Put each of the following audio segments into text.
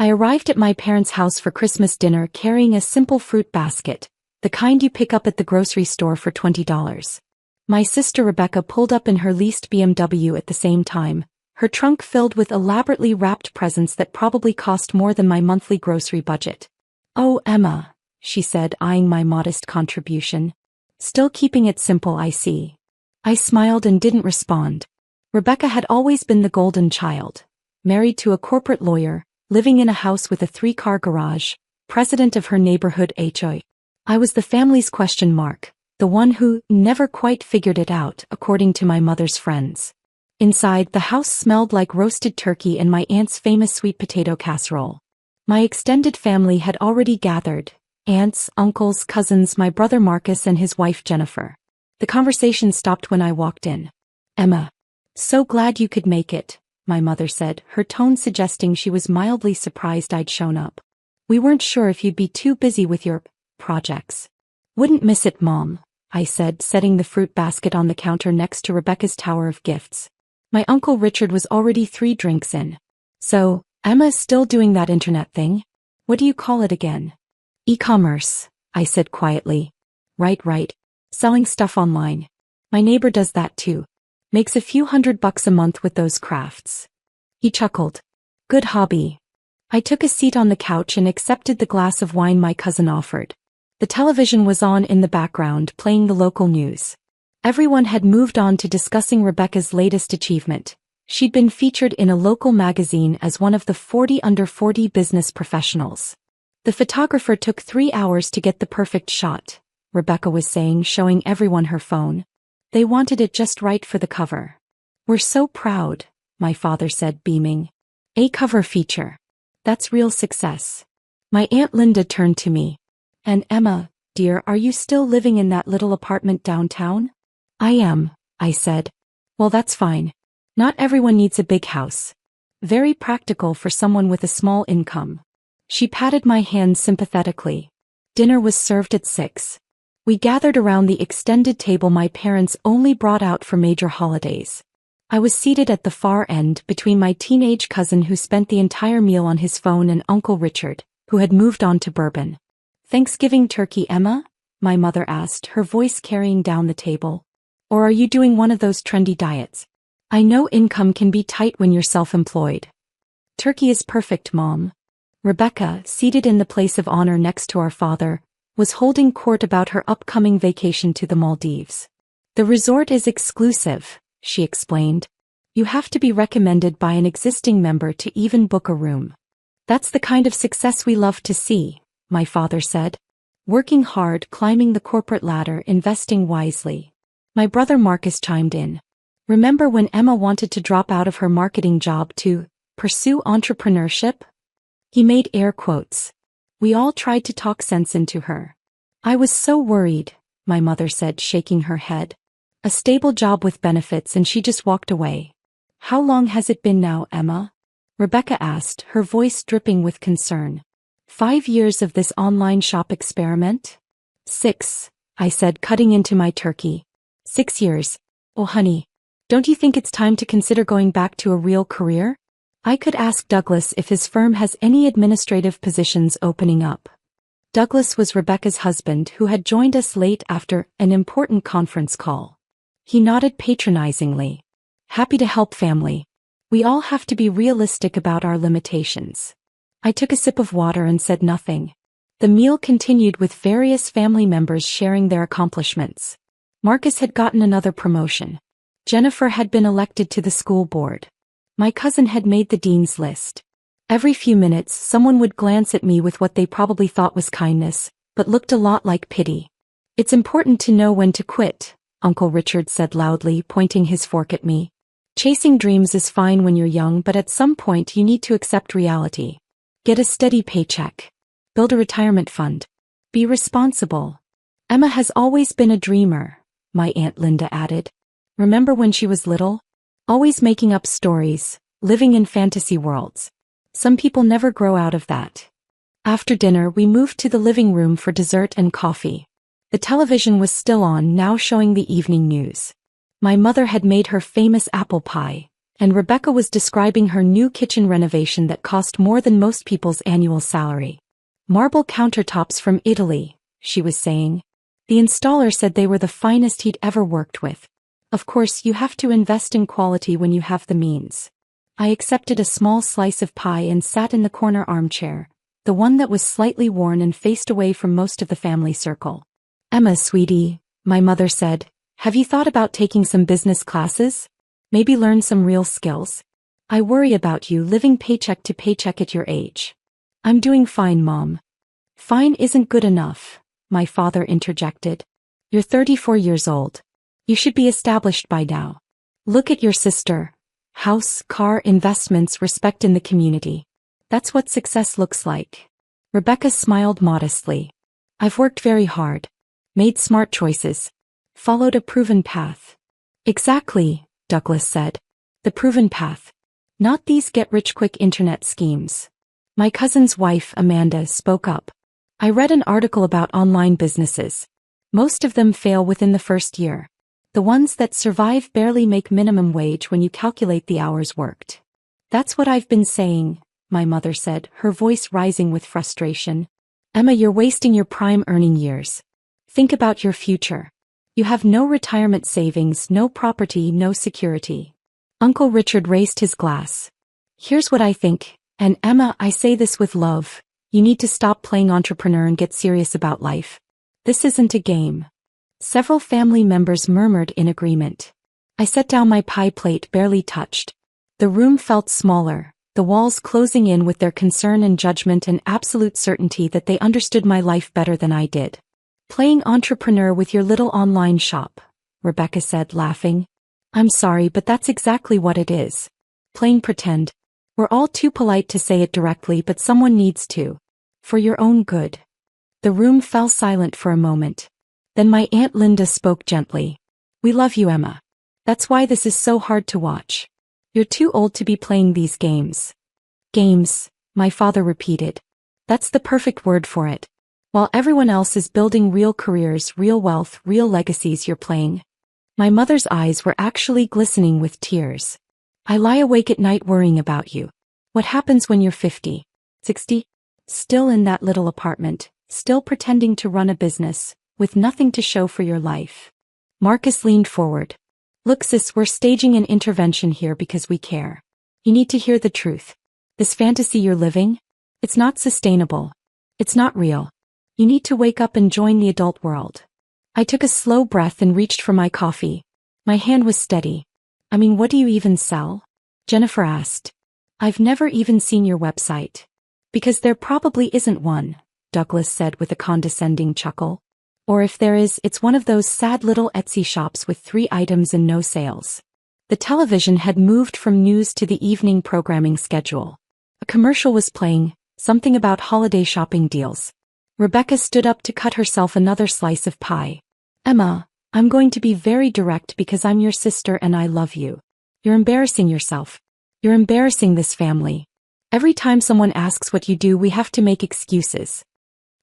I arrived at my parents' house for Christmas dinner carrying a simple fruit basket, the kind you pick up at the grocery store for $20. My sister Rebecca pulled up in her leased BMW at the same time, her trunk filled with elaborately wrapped presents that probably cost more than my monthly grocery budget. "Oh, Emma," she said, eyeing my modest contribution. "Still keeping it simple, I see." I smiled and didn't respond. Rebecca had always been the golden child. Married to a corporate lawyer, living in a house with a 3-car garage, president of her neighborhood HOA. I was the family's question mark, the one who never quite figured it out, according to my mother's friends. Inside, the house smelled like roasted turkey and my aunt's famous sweet potato casserole. My extended family had already gathered: aunts, uncles, cousins, my brother Marcus and his wife Jennifer. The conversation stopped when I walked in. "Emma, so glad you could make it," my mother said, her tone suggesting she was mildly surprised I'd shown up. "We weren't sure if you'd be too busy with your projects." "Wouldn't miss it, Mom," I said, setting the fruit basket on the counter next to Rebecca's tower of gifts. My Uncle Richard was already 3 drinks in. "So, Emma is still doing that internet thing? What do you call it again?" "E-commerce," I said quietly. Right. Selling stuff online. My neighbor does that too. Makes a few $100 a month with those crafts." He chuckled. "Good hobby." I took a seat on the couch and accepted the glass of wine my cousin offered. The television was on in the background, playing the local news. Everyone had moved on to discussing Rebecca's latest achievement. She'd been featured in a local magazine as one of the 40 under 40 business professionals. "The photographer took 3 hours to get the perfect shot," Rebecca was saying, showing everyone her phone. "They wanted it just right for the cover." "We're so proud," my father said, beaming. "A cover feature. That's real success." My Aunt Linda turned to me. "And Emma, dear, are you still living in that little apartment downtown?" "I am," I said. "Well, that's fine. Not everyone needs a big house. Very practical for someone with a small income." She patted my hand sympathetically. Dinner was served at 6. We gathered around the extended table my parents only brought out for major holidays. I was seated at the far end between my teenage cousin who spent the entire meal on his phone and Uncle Richard, who had moved on to bourbon. "Thanksgiving turkey, Emma?" my mother asked, her voice carrying down the table. "Or are you doing one of those trendy diets? I know income can be tight when you're self-employed." "Turkey is perfect, Mom." Rebecca, seated in the place of honor next to our father, was holding court about her upcoming vacation to the Maldives. "The resort is exclusive," she explained. "You have to be recommended by an existing member to even book a room." "That's the kind of success we love to see," my father said. "Working hard, climbing the corporate ladder, investing wisely." My brother Marcus chimed in. "Remember when Emma wanted to drop out of her marketing job to pursue entrepreneurship?" He made air quotes. "We all tried to talk sense into her." "I was so worried," my mother said, shaking her head. "A stable job with benefits and she just walked away." "How long has it been now, Emma?" Rebecca asked, her voice dripping with concern. 5 years of this online shop experiment?" 6, I said, cutting into my turkey. 6 years. "Oh honey, don't you think it's time to consider going back to a real career? I could ask Douglas if his firm has any administrative positions opening up." Douglas was Rebecca's husband who had joined us late after an important conference call. He nodded patronizingly. "Happy to help, family. We all have to be realistic about our limitations." I took a sip of water and said nothing. The meal continued with various family members sharing their accomplishments. Marcus had gotten another promotion. Jennifer had been elected to the school board. My cousin had made the dean's list. Every few minutes, someone would glance at me with what they probably thought was kindness, but looked a lot like pity. "It's important to know when to quit," Uncle Richard said loudly, pointing his fork at me. "Chasing dreams is fine when you're young, but at some point you need to accept reality. Get a steady paycheck. Build a retirement fund. Be responsible." "Emma has always been a dreamer," my Aunt Linda added. "Remember when she was little? Always making up stories, living in fantasy worlds. Some people never grow out of that." After dinner, we moved to the living room for dessert and coffee. The television was still on, now showing the evening news. My mother had made her famous apple pie, And Rebecca was describing her new kitchen renovation that cost more than most people's annual salary. Marble countertops from Italy, she was saying. The installer said they were the finest he'd ever worked with. Of course, you have to invest in quality when you have the means. I accepted a small slice of pie and sat in the corner armchair, the one that was slightly worn and faced away from most of the family circle. Emma, sweetie, my mother said, have you thought about taking some business classes? Maybe learn some real skills? I worry about you living paycheck to paycheck at your age. I'm doing fine, Mom. Fine isn't good enough, my father interjected. You're 34 years old. You should be established by now. Look at your sister. House, car, investments, respect in the community. That's what success looks like. Rebecca smiled modestly. I've worked very hard. Made smart choices. Followed a proven path. Exactly, Douglas said. The proven path. Not these get-rich-quick internet schemes. My cousin's wife, Amanda, spoke up. I read an article about online businesses. Most of them fail within the first year. The ones that survive barely make minimum wage when you calculate the hours worked. That's what I've been saying, my mother said, her voice rising with frustration. Emma, you're wasting your prime earning years. Think about your future. You have no retirement savings, no property, no security. Uncle Richard raised his glass. Here's what I think, and Emma, I say this with love. You need to stop playing entrepreneur and get serious about life. This isn't a game. Several family members murmured in agreement. I set down my pie plate, barely touched. The room felt smaller, the walls closing in with their concern and judgment and absolute certainty that they understood my life better than I did. Playing entrepreneur with your little online shop, Rebecca said, laughing. I'm sorry, but that's exactly what it is. Playing pretend. We're all too polite to say it directly, but someone needs to. For your own good. The room fell silent for a moment. Then my Aunt Linda spoke gently. We love you, Emma. That's why this is so hard to watch. You're too old to be playing these games. Games, my father repeated. That's the perfect word for it. While everyone else is building real careers, real wealth, real legacies, you're playing. My mother's eyes were actually glistening with tears. I lie awake at night worrying about you. What happens when you're 50, 60? Still in that little apartment, still pretending to run a business, with nothing to show for your life. Marcus leaned forward. Look, sis, we're staging an intervention here because we care. You need to hear the truth. This fantasy you're living? It's not sustainable. It's not real. You need to wake up and join the adult world. I took a slow breath and reached for my coffee. My hand was steady. I mean, what do you even sell? Jennifer asked. I've never even seen your website. Because there probably isn't one, Douglas said with a condescending chuckle. Or if there is, it's one of those sad little Etsy shops with 3 items and no sales. The television had moved from news to the evening programming schedule. A commercial was playing, something about holiday shopping deals. Rebecca stood up to cut herself another slice of pie. Emma, I'm going to be very direct because I'm your sister and I love you. You're embarrassing yourself. You're embarrassing this family. Every time someone asks what you do, we have to make excuses.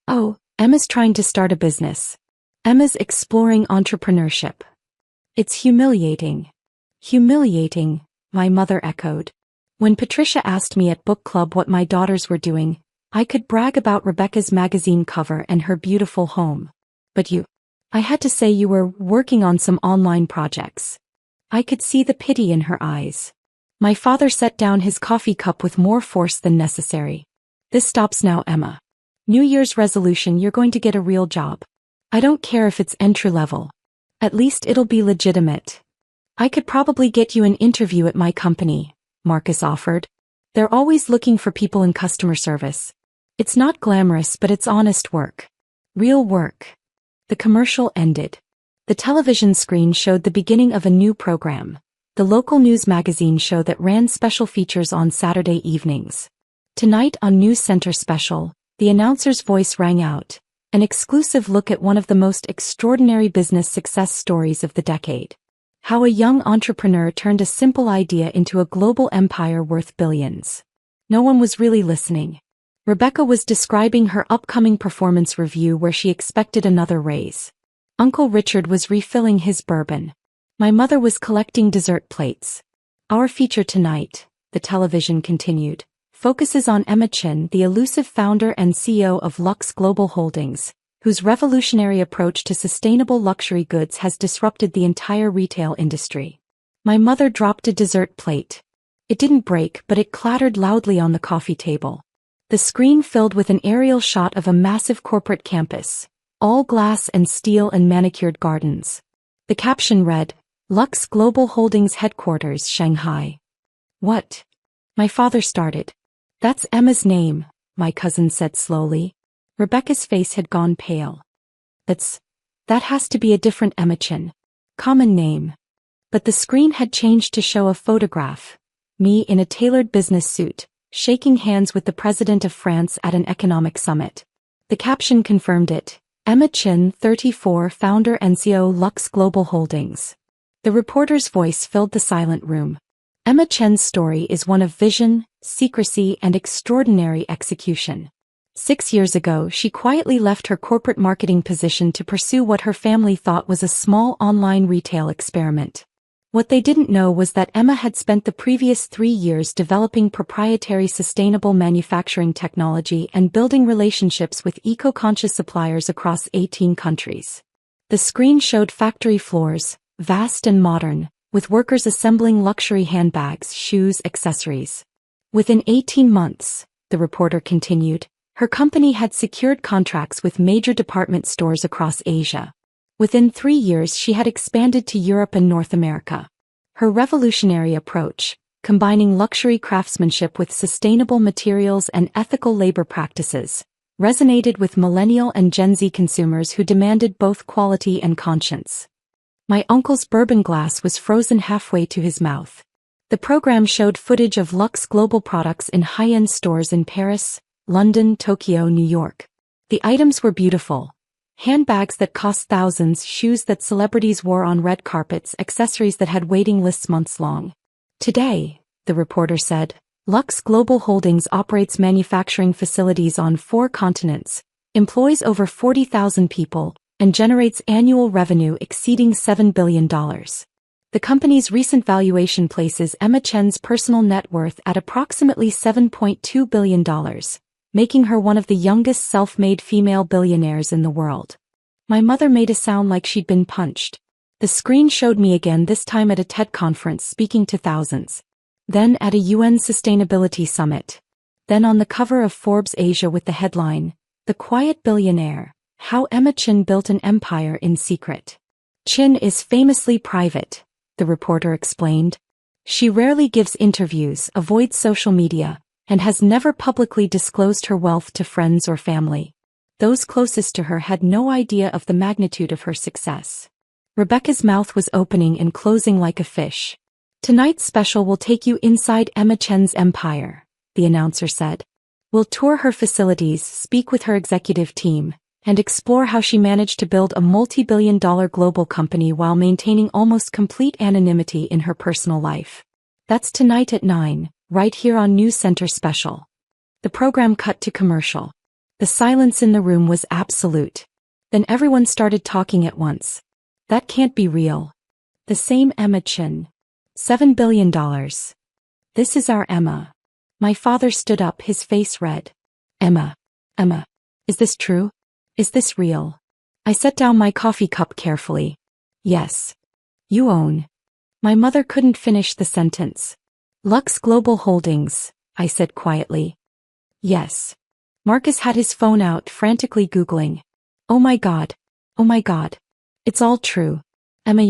Oh, Emma's trying to start a business. Emma's exploring entrepreneurship. It's humiliating. Humiliating, my mother echoed. When Patricia asked me at book club what my daughters were doing, I could brag about Rebecca's magazine cover and her beautiful home. But I had to say you were working on some online projects. I could see the pity in her eyes. My father set down his coffee cup with more force than necessary. This stops now, Emma. New Year's resolution, you're going to get a real job. I don't care if it's entry-level. At least it'll be legitimate. I could probably get you an interview at my company, Marcus offered. They're always looking for people in customer service. It's not glamorous, but it's honest work. Real work. The commercial ended. The television screen showed the beginning of a new program. The local news magazine show that ran special features on Saturday evenings. Tonight on News Center Special, the announcer's voice rang out, an exclusive look at one of the most extraordinary business success stories of the decade. How a young entrepreneur turned a simple idea into a global empire worth billions. No one was really listening. Rebecca was describing her upcoming performance review where she expected another raise. Uncle Richard was refilling his bourbon. My mother was collecting dessert plates. Our feature tonight, the television continued, focuses on Emma Chin, the elusive founder and CEO of Lux Global Holdings, whose revolutionary approach to sustainable luxury goods has disrupted the entire retail industry. My mother dropped a dessert plate. It didn't break, but it clattered loudly on the coffee table. The screen filled with an aerial shot of a massive corporate campus, all glass and steel and manicured gardens. The caption read, Lux Global Holdings Headquarters, Shanghai. What? My father started. That's Emma's name, my cousin said slowly. Rebecca's face had gone pale. That has to be a different Emma Chin. Common name. But the screen had changed to show a photograph. Me in a tailored business suit, shaking hands with the president of France at an economic summit. The caption confirmed it. Emma Chin, 34, founder and CEO Lux Global Holdings. The reporter's voice filled the silent room. Emma Chin's story is one of vision, secrecy, and extraordinary execution. 6 years ago, she quietly left her corporate marketing position to pursue what her family thought was a small online retail experiment. What they didn't know was that Emma had spent the previous 3 years developing proprietary sustainable manufacturing technology and building relationships with eco-conscious suppliers across 18 countries. The screen showed factory floors, vast and modern, with workers assembling luxury handbags, shoes, accessories. Within 18 months, the reporter continued, her company had secured contracts with major department stores across Asia. Within 3 years she had expanded to Europe and North America. Her revolutionary approach, combining luxury craftsmanship with sustainable materials and ethical labor practices, resonated with millennial and Gen Z consumers who demanded both quality and conscience. My uncle's bourbon glass was frozen halfway to his mouth. The program showed footage of Lux Global products in high-end stores in Paris, London, Tokyo, New York. The items were beautiful. Handbags that cost thousands, shoes that celebrities wore on red carpets, accessories that had waiting lists months long. Today, the reporter said, Lux Global Holdings operates manufacturing facilities on 4 continents, employs over 40,000 people, and generates annual revenue exceeding $7 billion. The company's recent valuation places Emma Chin's personal net worth at approximately $7.2 billion, making her one of the youngest self-made female billionaires in the world. My mother made a sound like she'd been punched. The screen showed me again, this time at a TED conference speaking to thousands. Then at a UN Sustainability Summit. Then on the cover of Forbes Asia with the headline, The Quiet Billionaire, How Emma Chin Built an Empire in Secret. Chin is famously private, the reporter explained. She rarely gives interviews, avoids social media, and has never publicly disclosed her wealth to friends or family. Those closest to her had no idea of the magnitude of her success. Rebecca's mouth was opening and closing like a fish. Tonight's special will take you inside Emma Chin's empire, the announcer said. We'll tour her facilities, speak with her executive team, and explore how she managed to build a multi-billion-dollar global company while maintaining almost complete anonymity in her personal life. That's tonight at 9, right here on News Center Special. The program cut to commercial. The silence in the room was absolute. Then everyone started talking at once. That can't be real. The same Emma Chin. $7 billion. This is our Emma. My father stood up, his face red. Emma. Is this true? Is this real? I set down my coffee cup carefully. Yes. You own. My mother couldn't finish the sentence. Lux Global Holdings, I said quietly. Yes. Marcus had his phone out, frantically Googling. Oh my God. It's all true. Emma,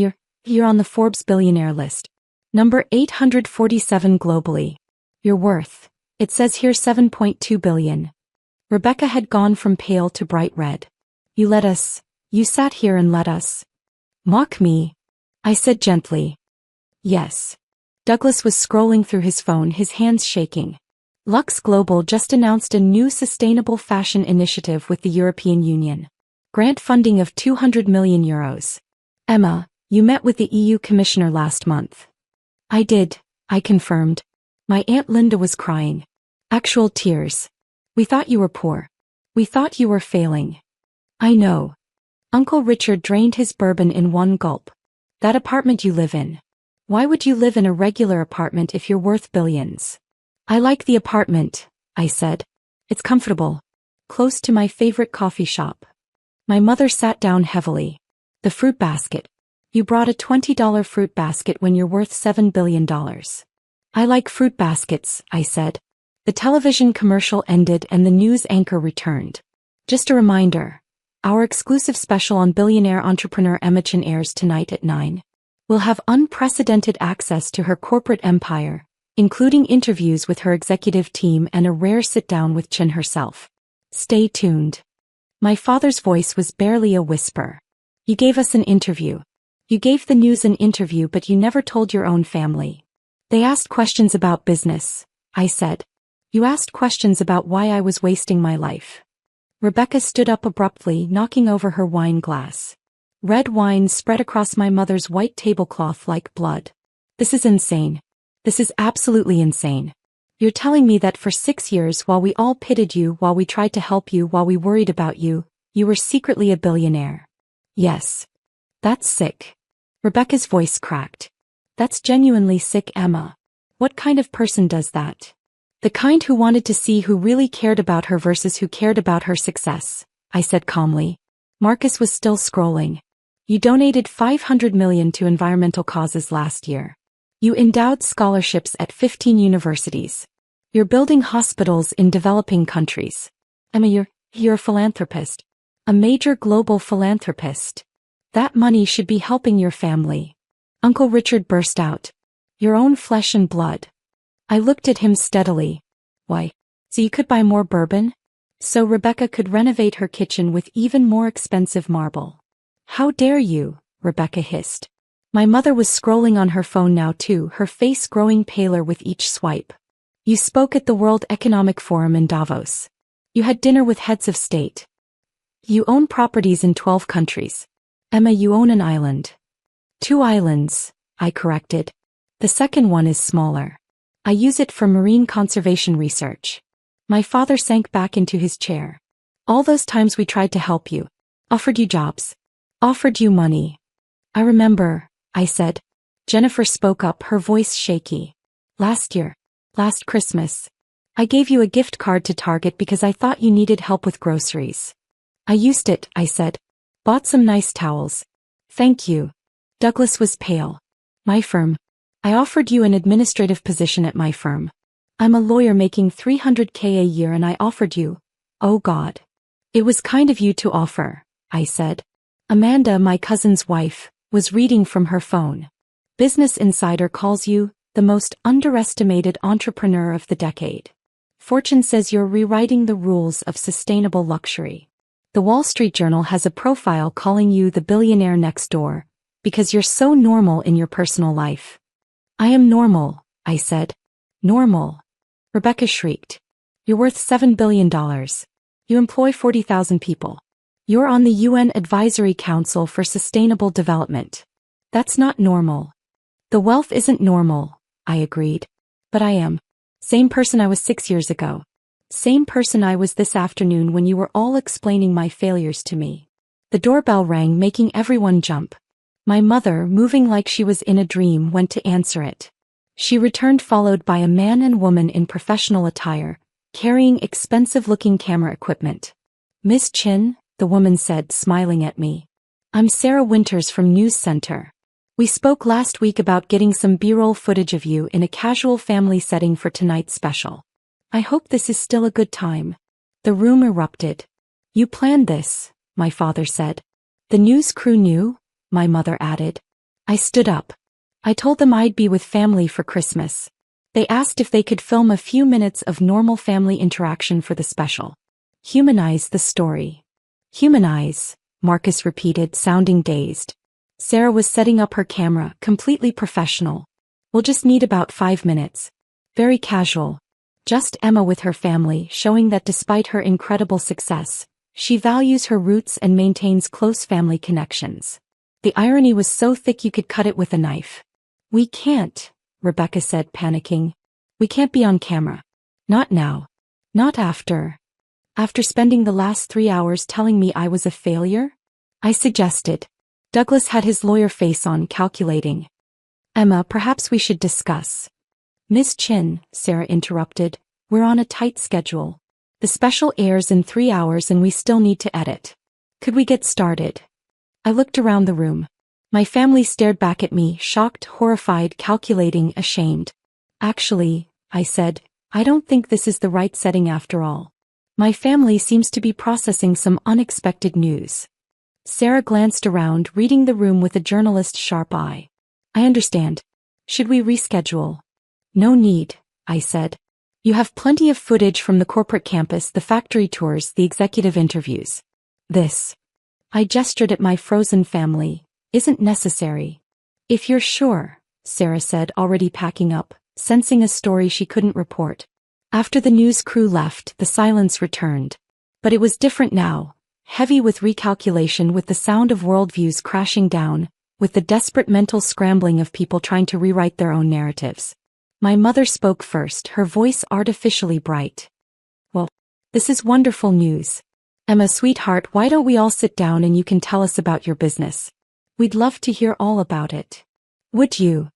you're on the Forbes billionaire list. Number 847 globally. Your worth. It says here $7.2 billion. Rebecca had gone from pale to bright red. You sat here and let us. Mock me? I said gently. Yes. Douglas was scrolling through his phone, his hands shaking. Lux Global just announced a new sustainable fashion initiative with the European Union. Grant funding of €200 million. Emma, you met with the EU Commissioner last month. I did, I confirmed. My Aunt Linda was crying. Actual tears. We thought you were poor. We thought you were failing. I know. Uncle Richard drained his bourbon in one gulp. That apartment you live in. Why would you live in a regular apartment if you're worth billions? I like the apartment, I said. It's comfortable. Close to my favorite coffee shop. My mother sat down heavily. The fruit basket. You brought a $20 fruit basket when you're worth $7 billion. I like fruit baskets, I said. The television commercial ended and the news anchor returned. Just a reminder. Our exclusive special on billionaire entrepreneur Emma Chen airs tonight at 9. We'll have unprecedented access to her corporate empire, including interviews with her executive team and a rare sit-down with Chen herself. Stay tuned. My father's voice was barely a whisper. You gave us an interview. You gave the news an interview, but you never told your own family. They asked questions about business, I said. You asked questions about why I was wasting my life. Rebecca stood up abruptly, knocking over her wine glass. Red wine spread across my mother's white tablecloth like blood. This is insane. This is absolutely insane. You're telling me that for 6 years, while we all pitied you, while we tried to help you, while we worried about you, you were secretly a billionaire. Yes. That's sick. Rebecca's voice cracked. That's genuinely sick, Emma. What kind of person does that? The kind who wanted to see who really cared about her versus who cared about her success, I said calmly. Marcus was still scrolling. You donated $500 million to environmental causes last year. You endowed scholarships at 15 universities. You're building hospitals in developing countries. Emma, you're a philanthropist. A major global philanthropist. That money should be helping your family. Uncle Richard burst out. Your own flesh and blood. I looked at him steadily. Why? So you could buy more bourbon? So Rebecca could renovate her kitchen with even more expensive marble. How dare you, Rebecca hissed. My mother was scrolling on her phone now too, her face growing paler with each swipe. You spoke at the World Economic Forum in Davos. You had dinner with heads of state. You own properties in 12 countries. Emma, you own an island. 2 islands, I corrected. The second one is smaller. I use it for marine conservation research. My father sank back into his chair. All those times we tried to help you. Offered you jobs. Offered you money. I remember, I said. Jennifer spoke up, her voice shaky. Last year. Last Christmas. I gave you a gift card to Target because I thought you needed help with groceries. I used it, I said. Bought some nice towels. Thank you. Douglas was pale. My firm. I offered you an administrative position at my firm. I'm a lawyer making $300K a year and I offered you. Oh God. It was kind of you to offer, I said. Amanda, my cousin's wife, was reading from her phone. Business Insider calls you the most underestimated entrepreneur of the decade. Fortune says you're rewriting the rules of sustainable luxury. The Wall Street Journal has a profile calling you the billionaire next door, because you're so normal in your personal life. I am normal, I said. Normal. Rebecca shrieked. You're worth $7 billion. You employ 40,000 people. You're on the UN Advisory Council for Sustainable Development. That's not normal. The wealth isn't normal, I agreed. But I am. Same person I was 6 years ago. Same person I was this afternoon when you were all explaining my failures to me. The doorbell rang, making everyone jump. My mother, moving like she was in a dream, went to answer it. She returned followed by a man and woman in professional attire, carrying expensive-looking camera equipment. Miss Chin, the woman said, smiling at me. I'm Sarah Winters from News Center. We spoke last week about getting some B-roll footage of you in a casual family setting for tonight's special. I hope this is still a good time. The room erupted. You planned this, my father said. The news crew knew, my mother added. I stood up. I told them I'd be with family for Christmas. They asked if they could film a few minutes of normal family interaction for the special. Humanize the story. Humanize, Marcus repeated, sounding dazed. Sarah was setting up her camera, completely professional. We'll just need about 5 minutes. Very casual. Just Emma with her family, showing that despite her incredible success, she values her roots and maintains close family connections. The irony was so thick you could cut it with a knife. We can't, Rebecca said, panicking. We can't be on camera. Not now. Not after. After spending the last 3 hours telling me I was a failure? I suggested. Douglas had his lawyer face on, calculating. Emma, perhaps we should discuss. Miss Chin, Sarah interrupted, we're on a tight schedule. The special airs in 3 hours and we still need to edit. Could we get started? I looked around the room. My family stared back at me, shocked, horrified, calculating, ashamed. Actually, I said, I don't think this is the right setting after all. My family seems to be processing some unexpected news. Sarah glanced around, reading the room with a journalist's sharp eye. I understand. Should we reschedule? No need, I said. You have plenty of footage from the corporate campus, the factory tours, the executive interviews. This, I gestured at my frozen family, isn't necessary. If you're sure, Sarah said, already packing up, sensing a story she couldn't report. After the news crew left, the silence returned. But it was different now, heavy with recalculation, with the sound of worldviews crashing down, with the desperate mental scrambling of people trying to rewrite their own narratives. My mother spoke first, her voice artificially bright. Well, this is wonderful news. Emma, sweetheart, why don't we all sit down and you can tell us about your business? We'd love to hear all about it. Would you?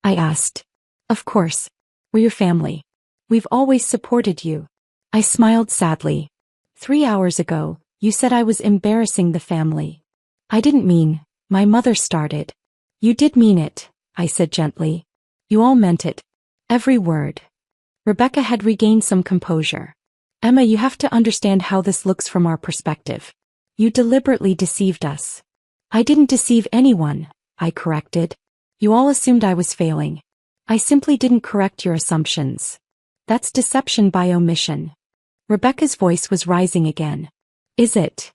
I asked. Of course. We're your family. We've always supported you. I smiled sadly. 3 hours ago, you said I was embarrassing the family. I didn't mean, my mother started. You did mean it, I said gently. You all meant it. Every word. Rebecca had regained some composure. Emma, you have to understand how this looks from our perspective. You deliberately deceived us. I didn't deceive anyone, I corrected. You all assumed I was failing. I simply didn't correct your assumptions. That's deception by omission. Rebecca's voice was rising again. Is it?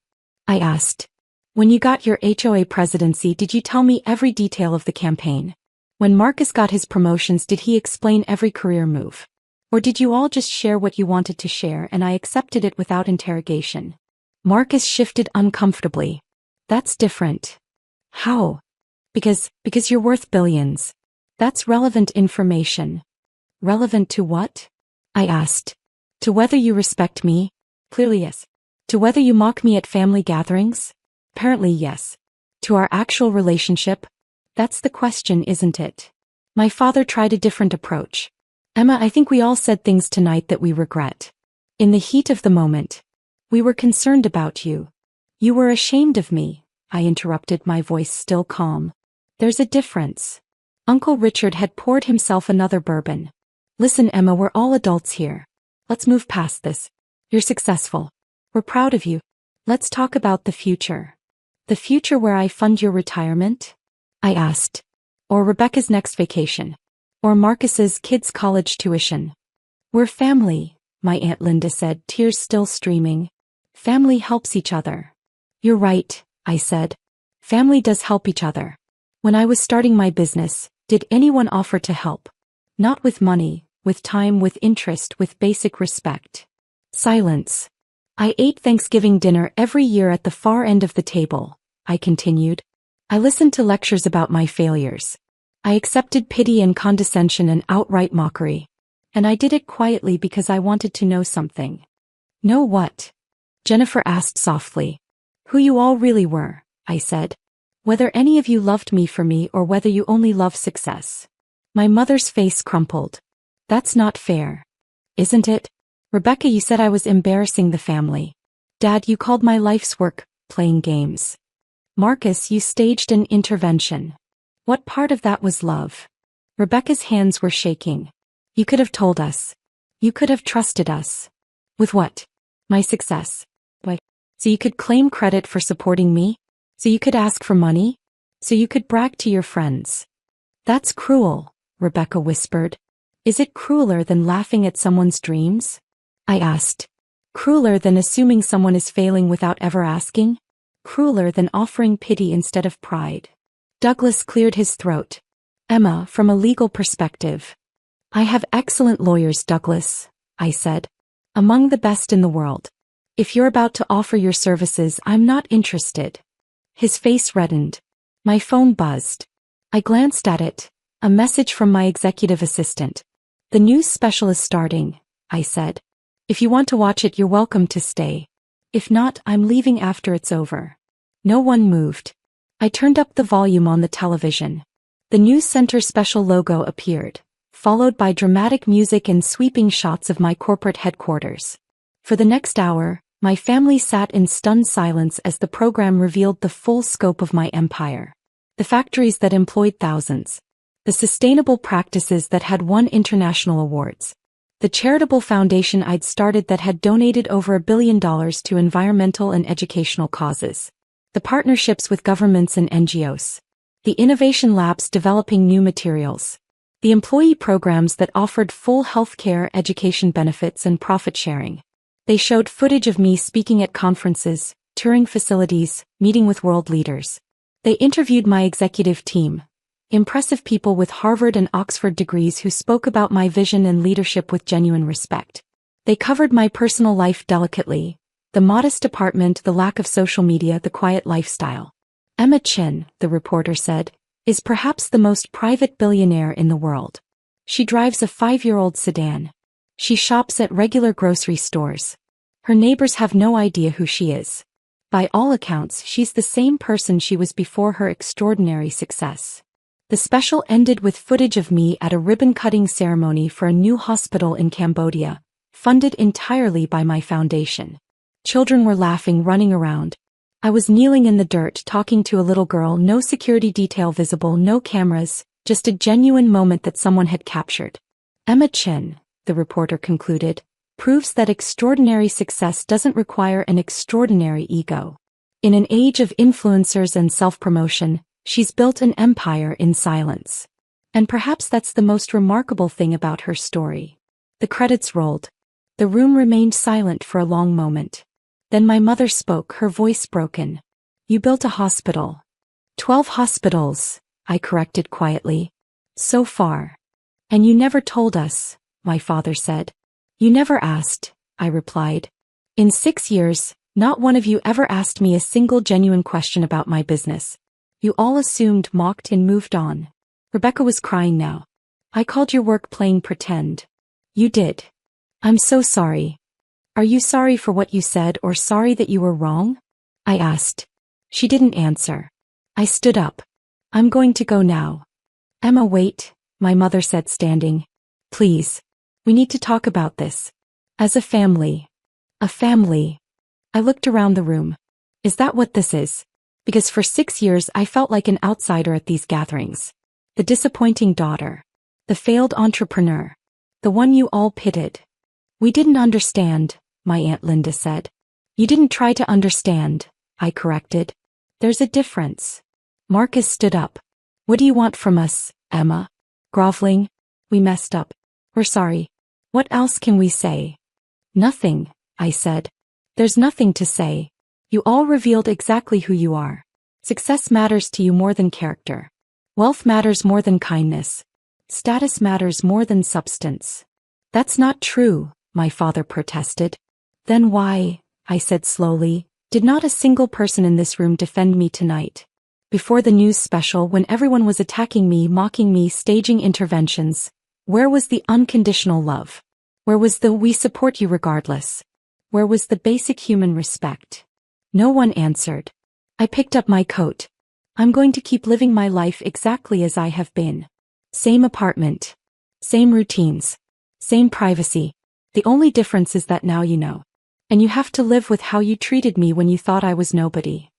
I asked. When you got your HOA presidency, did you tell me every detail of the campaign? When Marcus got his promotions, did he explain every career move? Or did you all just share what you wanted to share and I accepted it without interrogation? Marcus shifted uncomfortably. That's different. How? Because you're worth billions. That's relevant information. Relevant to what? I asked. To whether you respect me? Clearly yes. To whether you mock me at family gatherings? Apparently yes. To our actual relationship? That's the question, isn't it? My father tried a different approach. Emma, I think we all said things tonight that we regret. In the heat of the moment. We were concerned about you. You were ashamed of me, I interrupted, my voice still calm. There's a difference. Uncle Richard had poured himself another bourbon. Listen, Emma, we're all adults here. Let's move past this. You're successful. We're proud of you. Let's talk about the future. The future where I fund your retirement? I asked. Or Rebecca's next vacation. Or Marcus's kids' college tuition. We're family, my Aunt Linda said, tears still streaming. Family helps each other. You're right, I said. Family does help each other. When I was starting my business, did anyone offer to help? Not with money, with time, with interest, with basic respect. Silence. I ate Thanksgiving dinner every year at the far end of the table, I continued. I listened to lectures about my failures. I accepted pity and condescension and outright mockery. And I did it quietly because I wanted to know something. Know what? Jennifer asked softly. Who you all really were, I said. Whether any of you loved me for me or whether you only love success. My mother's face crumpled. That's not fair. Isn't it? Rebecca, you said I was embarrassing the family. Dad, you called my life's work playing games. Marcus, you staged an intervention. What part of that was love? Rebecca's hands were shaking. You could have told us. You could have trusted us. With what? My success. What? So you could claim credit for supporting me? So you could ask for money? So you could brag to your friends? That's cruel, Rebecca whispered. Is it crueler than laughing at someone's dreams? I asked. Crueler than assuming someone is failing without ever asking? Crueler than offering pity instead of pride? Douglas cleared his throat. Emma, from a legal perspective. I have excellent lawyers, Douglas, I said. Among the best in the world. If you're about to offer your services, I'm not interested. His face reddened. My phone buzzed. I glanced at it. A message from my executive assistant. The news special is starting, I said. If you want to watch it, you're welcome to stay. If not, I'm leaving after it's over. No one moved. I turned up the volume on the television. The news center special logo appeared, followed by dramatic music and sweeping shots of my corporate headquarters. For the next hour, my family sat in stunned silence as the program revealed the full scope of my empire. The factories that employed thousands. The sustainable practices that had won international awards. The charitable foundation I'd started that had donated over $1 billion to environmental and educational causes. The partnerships with governments and NGOs. The innovation labs developing new materials. The employee programs that offered full healthcare, education benefits, and profit sharing. They showed footage of me speaking at conferences, touring facilities, meeting with world leaders. They interviewed my executive team. Impressive people with Harvard and Oxford degrees who spoke about my vision and leadership with genuine respect. They covered my personal life delicately. The modest apartment, the lack of social media, the quiet lifestyle. Emma Chin, the reporter said, is perhaps the most private billionaire in the world. She drives a 5-year-old sedan. She shops at regular grocery stores. Her neighbors have no idea who she is. By all accounts, she's the same person she was before her extraordinary success. The special ended with footage of me at a ribbon-cutting ceremony for a new hospital in Cambodia, funded entirely by my foundation. Children were laughing, running around. I was kneeling in the dirt talking to a little girl, no security detail visible, no cameras, just a genuine moment that someone had captured. Emma Chin, the reporter concluded, proves that extraordinary success doesn't require an extraordinary ego. In an age of influencers and self-promotion, she's built an empire in silence. And perhaps that's the most remarkable thing about her story. The credits rolled. The room remained silent for a long moment. Then my mother spoke, her voice broken. You built a hospital. 12 hospitals, I corrected quietly. So far. And you never told us, my father said. You never asked, I replied. In 6 years, not one of you ever asked me a single genuine question about my business. You all assumed, mocked, and moved on. Rebecca was crying now. I called your work playing pretend. You did. I'm so sorry. Are you sorry for what you said or sorry that you were wrong? I asked. She didn't answer. I stood up. I'm going to go now. Emma, wait, my mother said, standing. Please. We need to talk about this. As a family. A family. I looked around the room. Is that what this is? Because for 6 years I felt like an outsider at these gatherings. The disappointing daughter. The failed entrepreneur. The one you all pitied. We didn't understand, my Aunt Linda said. You didn't try to understand, I corrected. There's a difference. Marcus stood up. What do you want from us, Emma? Groveling. We messed up. We're sorry. What else can we say? Nothing, I said. There's nothing to say. You all revealed exactly who you are. Success matters to you more than character. Wealth matters more than kindness. Status matters more than substance. That's not true, my father protested. Then why, I said slowly, did not a single person in this room defend me tonight? Before the news special, when everyone was attacking me, mocking me, staging interventions, where was the unconditional love? Where was the "we support you regardless"? Where was the basic human respect? No one answered. I picked up my coat. I'm going to keep living my life exactly as I have been. Same apartment. Same routines. Same privacy. The only difference is that now you know. And you have to live with how you treated me when you thought I was nobody.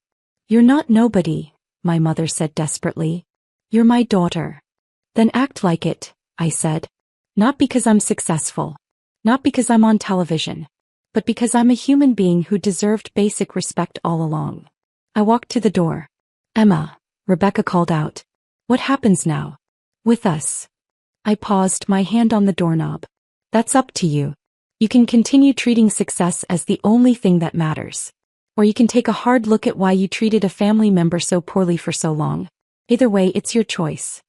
You're not nobody, my mother said desperately. You're my daughter. Then act like it, I said. Not because I'm successful. Not because I'm on television. But because I'm a human being who deserved basic respect all along. I walked to the door. Emma, Rebecca called out. What happens now? With us. I paused, my hand on the doorknob. That's up to you. You can continue treating success as the only thing that matters. Or you can take a hard look at why you treated a family member so poorly for so long. Either way, it's your choice.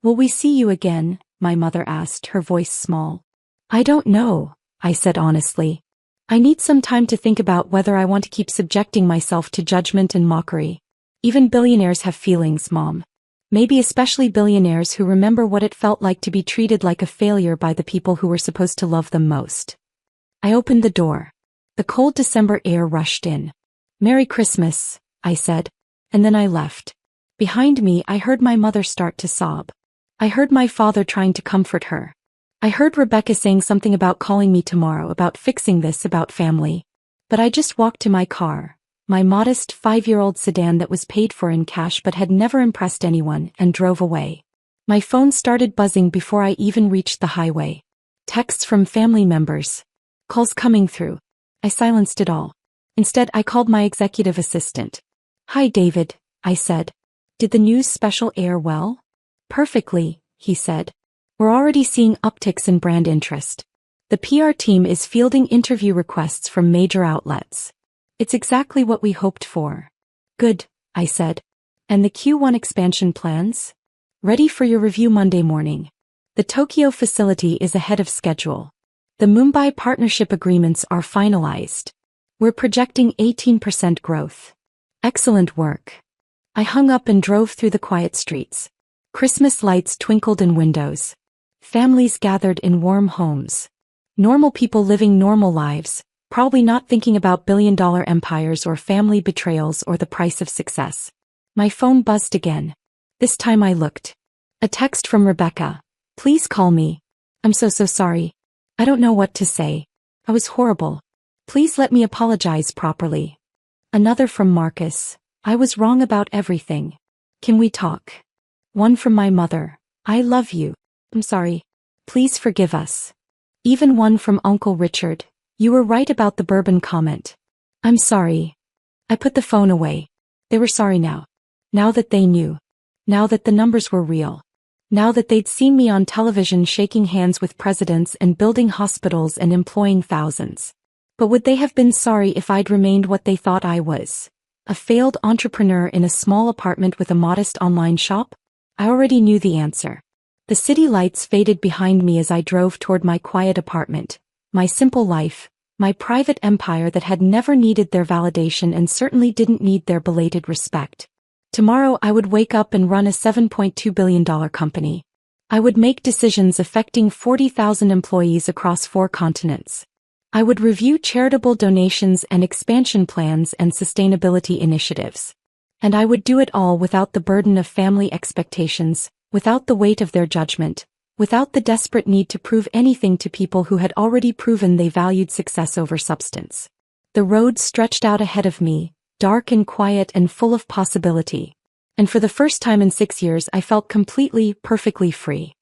Will we see you again? My mother asked, her voice small. I don't know, I said honestly. I need some time to think about whether I want to keep subjecting myself to judgment and mockery. Even billionaires have feelings, Mom. Maybe especially billionaires who remember what it felt like to be treated like a failure by the people who were supposed to love them most. I opened the door. The cold December air rushed in. Merry Christmas, I said, and then I left. Behind me, I heard my mother start to sob. I heard my father trying to comfort her. I heard Rebecca saying something about calling me tomorrow, about fixing this, about family. But I just walked to my car, my modest 5-year-old sedan that was paid for in cash but had never impressed anyone, and drove away. My phone started buzzing before I even reached the highway. Texts from family members. Calls coming through. I silenced it all. Instead, I called my executive assistant. "Hi, David," I said. "Did the news special air well?" "Perfectly," he said. "We're already seeing upticks in brand interest. The PR team is fielding interview requests from major outlets. It's exactly what we hoped for." "Good," I said. "And the Q1 expansion plans?" "Ready for your review Monday morning. The Tokyo facility is ahead of schedule. The Mumbai partnership agreements are finalized. We're projecting 18% growth." "Excellent work." I hung up and drove through the quiet streets. Christmas lights twinkled in windows. Families gathered in warm homes. Normal people living normal lives, probably not thinking about billion-dollar empires or family betrayals or the price of success. My phone buzzed again. This time I looked. A text from Rebecca. "Please call me. I'm so sorry. I don't know what to say. I was horrible. Please let me apologize properly." Another from Marcus. "I was wrong about everything. Can we talk?" One from my mother. "I love you. I'm sorry. Please forgive us." Even one from Uncle Richard. "You were right about the bourbon comment. I'm sorry." I put the phone away. They were sorry now. Now that they knew. Now that the numbers were real. Now that they'd seen me on television shaking hands with presidents and building hospitals and employing thousands. But would they have been sorry if I'd remained what they thought I was? A failed entrepreneur in a small apartment with a modest online shop? I already knew the answer. The city lights faded behind me as I drove toward my quiet apartment, my simple life, my private empire that had never needed their validation and certainly didn't need their belated respect. Tomorrow I would wake up and run a $7.2 billion company. I would make decisions affecting 40,000 employees across 4 continents. I would review charitable donations and expansion plans and sustainability initiatives. And I would do it all without the burden of family expectations, without the weight of their judgment, without the desperate need to prove anything to people who had already proven they valued success over substance. The road stretched out ahead of me, dark and quiet and full of possibility. And for the first time in 6 years I felt completely, perfectly free.